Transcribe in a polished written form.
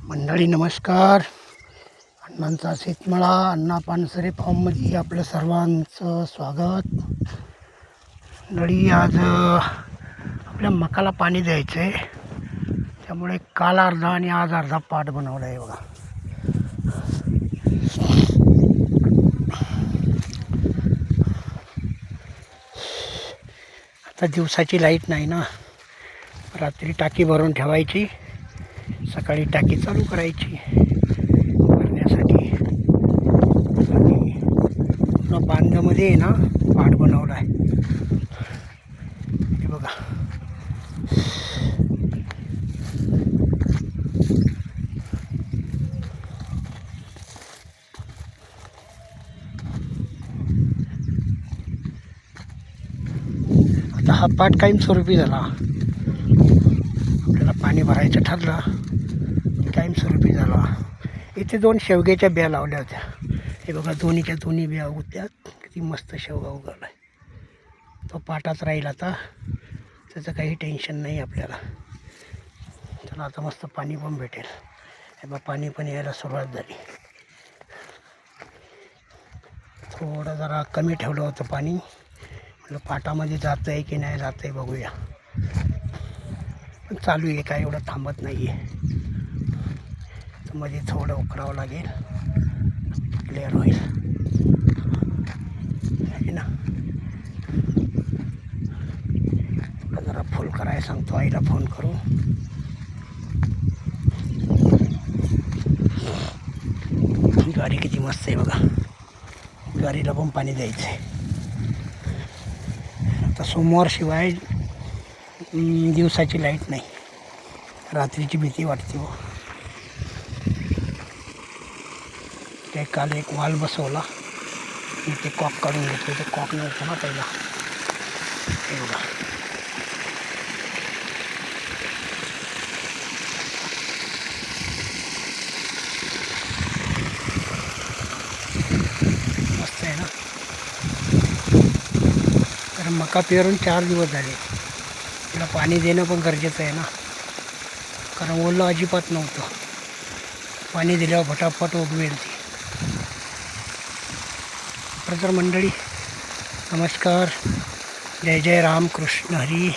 मंडळी नमस्कार. अण्णांचा शेतमळा अण्णा पानसरे फार्ममध्ये आपलं सर्वांचं स्वागत. मंडळी आज आपल्या मकाला पाणी द्यायचं आहे, त्यामुळे काल अर्धा आणि आज अर्धा पाट बनवला आहे बघा. आता दिवसाची लाईट नाही ना, रात्री टाकी भरून ठेवायची, सकाळी टाकी चालू करायची भरण्यासाठी. आणि पूर्ण बांधामध्ये आहे ना पाट बनवला आहे हे बघा. आता हा पाट कायमस्वरूपी झाला. आपल्याला पाणी भरायचं ठरलं कायमस्वरूपी झाला. इथे 2 शेवग्याच्या बिया लावल्या होत्या, हे बघा दोन्हीच्या दोन्ही बिया उगत्यात. किती मस्त शेवगा उगवला आहे. तो पाटाच राहील आता, त्याचं काही टेन्शन नाही आपल्याला. चला आता मस्त पाणी पण भेटेल. हे बघा पाणी पण यायला सुरुवात झाली. थोडं जरा कमी ठेवलं होतं पाणी, म्हटलं पाटामध्ये जातं आहे की नाही जातं आहे बघूया. पण चालू आहे, काय एवढं थांबत नाही आहे. तर मध्ये थोडं उकरावं लागेल, क्लिअर होईल आहे ना. थोडं जरा फुल करायला सांगतो आईला फोन करून. गाडी किती मस्त आहे बघा. गाडीला पण पाणी द्यायचं आहे. आता सोमवार शिवाय दिवसाची लाईट नाही, रात्रीची भीती वाटते हो. ते काल एक वाल बसवला, मी ते कॉक काढून घेतले. ते कॉक नव्हतं ना पहिला. हे बघा मस्त आहे ना. तर मका पेरून 4 दिवस झाले. तिला पाणी देणं पण गरजेचं आहे ना, कारण ओलं अजिबात नव्हतं. पाणी दिल्यावर फटाफट उगवेल ती. तर मंडळी नमस्कार, जय जय राम कृष्ण हरी.